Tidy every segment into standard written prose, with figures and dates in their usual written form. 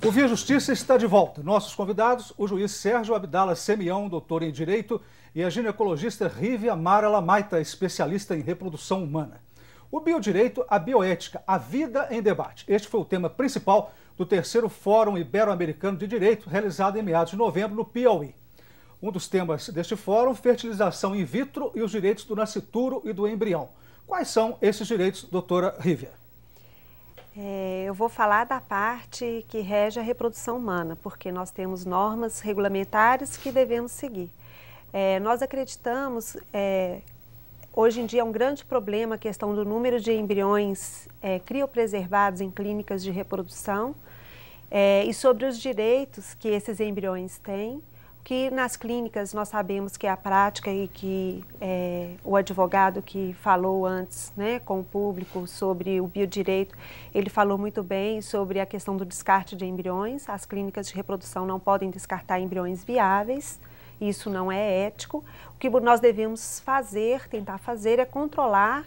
O Via Justiça está de volta. Nossos convidados, o juiz Sérgio Abdala Semião, doutor em Direito, e a ginecologista Rívia Mara Lamaita, especialista em reprodução humana. O biodireito, a bioética, a vida em debate. Este foi o tema principal do terceiro Fórum Ibero-Americano de Direito, realizado em meados de novembro no Piauí. Um dos temas deste fórum, fertilização in vitro e os direitos do nascituro e do embrião. Quais são esses direitos, doutora Rívia? Eu vou falar da parte que rege a reprodução humana, porque nós temos normas regulamentares que devemos seguir. Nós acreditamos, hoje em dia é um grande problema a questão do número de embriões criopreservados em clínicas de reprodução e sobre os direitos que esses embriões têm, que nas clínicas nós sabemos que é a prática e que o advogado que falou antes, né, com o público sobre o biodireito, ele falou muito bem sobre a questão do descarte de embriões. As clínicas de reprodução não podem descartar embriões viáveis, isso não é ético. O que nós devemos fazer, tentar fazer, é controlar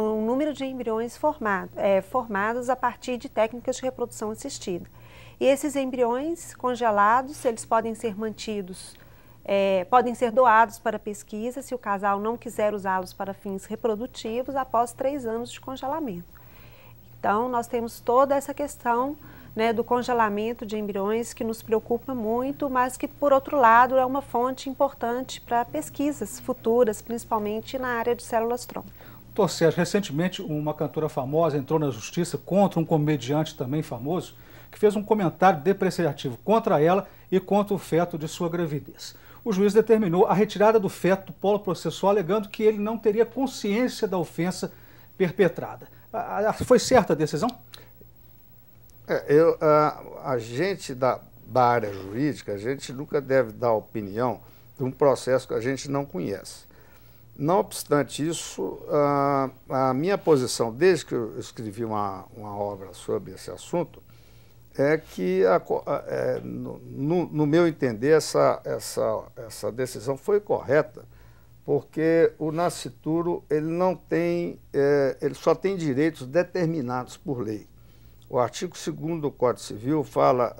o número de embriões formados a partir de técnicas de reprodução assistida. E esses embriões congelados, eles podem ser mantidos, podem ser doados para pesquisa se o casal não quiser usá-los para fins reprodutivos após 3 anos de congelamento. Então, nós temos toda essa questão, né, do congelamento de embriões que nos preocupa muito, mas que, por outro lado, é uma fonte importante para pesquisas futuras, principalmente na área de células-tronco. Doutor Sérgio, recentemente uma cantora famosa entrou na justiça contra um comediante também famoso, que fez um comentário depreciativo contra ela e contra o feto de sua gravidez. O juiz determinou a retirada do feto do polo processual, alegando que ele não teria consciência da ofensa perpetrada. Foi certa a decisão? A gente da área jurídica, a gente nunca deve dar opinião de um processo que a gente não conhece. Não obstante isso, a minha posição, desde que eu escrevi uma obra sobre esse assunto, é que, no meu entender, essa decisão foi correta, porque o nascituro ele não tem, ele só tem direitos determinados por lei. O artigo 2º do Código Civil fala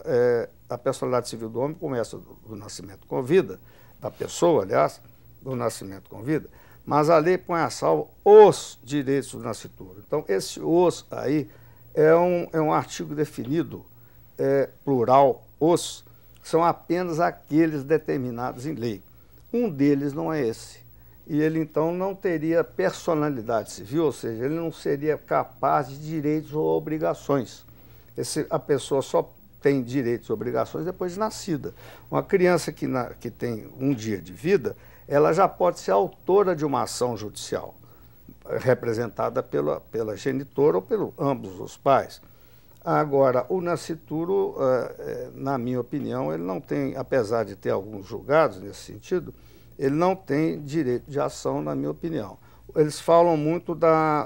a personalidade civil do homem começa do nascimento com vida, da pessoa, aliás, do nascimento com vida, mas a lei põe a salvo os direitos do nascituro. Então, esse os aí é um artigo definido, plural, os, são apenas aqueles determinados em lei. Um deles não é esse. E ele, então, não teria personalidade civil, ou seja, ele não seria capaz de direitos ou obrigações. A pessoa só tem direitos e obrigações depois de nascida. Uma criança que tem um dia de vida, ela já pode ser autora de uma ação judicial, representada pela genitora ou por ambos os pais. Agora, o nascituro, na minha opinião, ele não tem, apesar de ter alguns julgados nesse sentido, ele não tem direito de ação, na minha opinião. Eles falam muito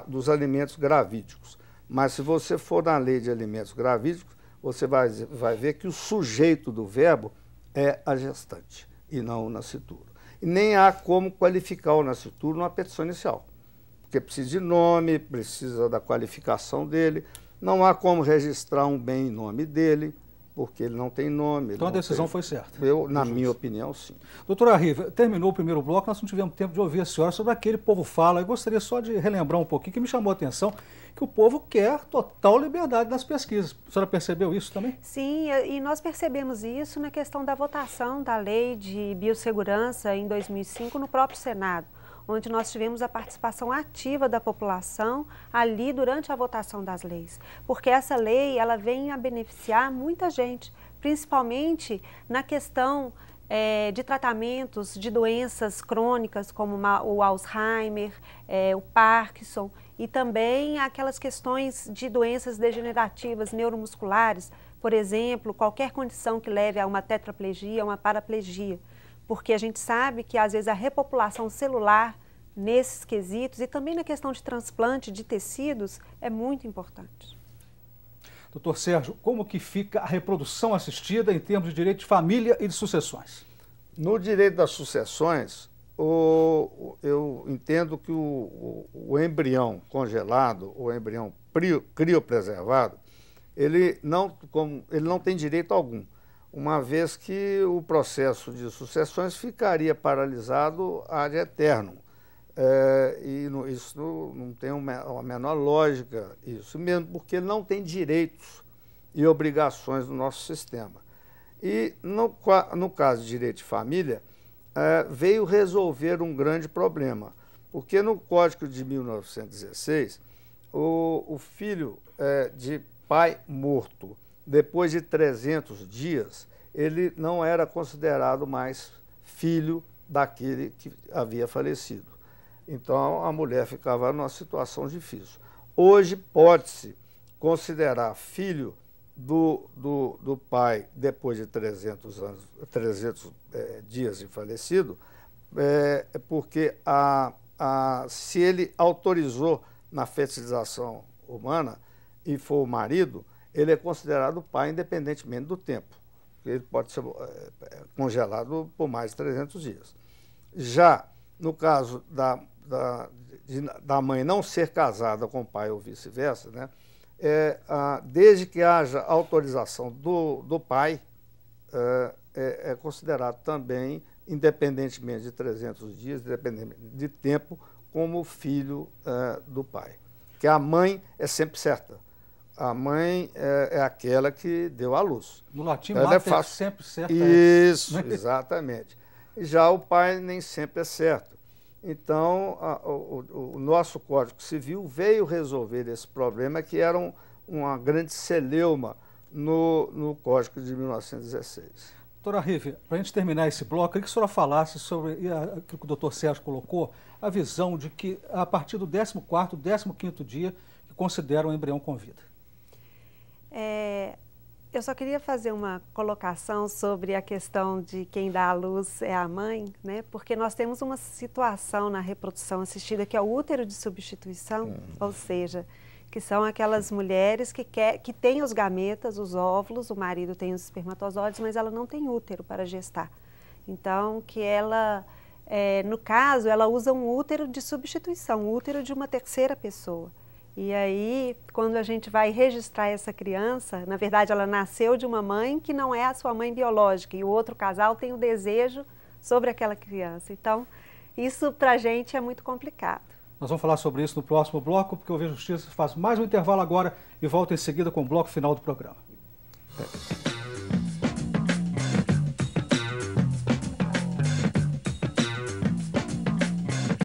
dos alimentos gravídicos, mas se você for na lei de alimentos gravídicos, você vai ver que o sujeito do verbo é a gestante e não o nascituro. E nem há como qualificar o nascituro numa petição inicial, porque precisa de nome, precisa da qualificação dele. Não há como registrar um bem em nome dele, porque ele não tem nome. Então a decisão foi certa? Na minha opinião, sim. Doutora Rívia, terminou o primeiro bloco, nós não tivemos tempo de ouvir a senhora sobre aquele povo fala. Eu gostaria só de relembrar um pouquinho, que me chamou a atenção, que o povo quer total liberdade nas pesquisas. A senhora percebeu isso também? Sim, e nós percebemos isso na questão da votação da Lei de Biossegurança em 2005 no próprio Senado, onde nós tivemos a participação ativa da população ali durante a votação das leis. Porque essa lei, ela vem a beneficiar muita gente, principalmente na questão de tratamentos de doenças crônicas, como o Alzheimer, o Parkinson, e também aquelas questões de doenças degenerativas neuromusculares, por exemplo, qualquer condição que leve a uma tetraplegia, uma paraplegia. Porque a gente sabe que, às vezes, a repopulação celular nesses quesitos e também na questão de transplante de tecidos é muito importante. Doutor Sérgio, como que fica a reprodução assistida em termos de direito de família e de sucessões? No direito das sucessões, eu entendo que o embrião congelado, o embrião criopreservado, ele não tem direito algum, uma vez que o processo de sucessões ficaria paralisado ad eternum. Isso não tem a menor lógica, isso mesmo, porque ele não tem direitos e obrigações no nosso sistema. E no caso de direito de família, veio resolver um grande problema, porque no Código de 1916, o filho de pai morto, depois de 300 dias, ele não era considerado mais filho daquele que havia falecido. Então, a mulher ficava numa situação difícil. Hoje, pode-se considerar filho do pai depois de 300 dias de falecido, porque se ele autorizou na fertilização humana e for o marido, ele é considerado pai independentemente do tempo. Ele pode ser congelado por mais de 300 dias. Já no caso da mãe não ser casada com o pai ou vice-versa, né, desde que haja autorização do pai, é considerado também, independentemente de 300 dias, independentemente de tempo, como filho do pai. Que a mãe é sempre certa. A mãe é aquela que deu à luz. No latim, ela mater é sempre certa. Isso, exatamente. Já o pai nem sempre é certo. Então, o nosso Código Civil veio resolver esse problema, que era uma grande celeuma no Código de 1916. Doutora Rive, para a gente terminar esse bloco, eu queria que a senhora falasse sobre aquilo que o doutor Sérgio colocou, a visão de que a partir do 14º, 15º dia, que considera o embrião com vida. Eu só queria fazer uma colocação sobre a questão de quem dá à luz é a mãe, né? Porque nós temos uma situação na reprodução assistida que é o útero de substituição, ou seja, que são aquelas mulheres que têm os gametas, os óvulos, o marido tem os espermatozoides, mas ela não tem útero para gestar. Então, que ela, no caso, ela usa um útero de substituição, um útero de uma terceira pessoa. E aí, quando a gente vai registrar essa criança, na verdade ela nasceu de uma mãe que não é a sua mãe biológica, e o outro casal tem o desejo sobre aquela criança. Então, isso para a gente é muito complicado. Nós vamos falar sobre isso no próximo bloco, porque o Ouvir Justiça faz mais um intervalo agora e volta em seguida com o bloco final do programa.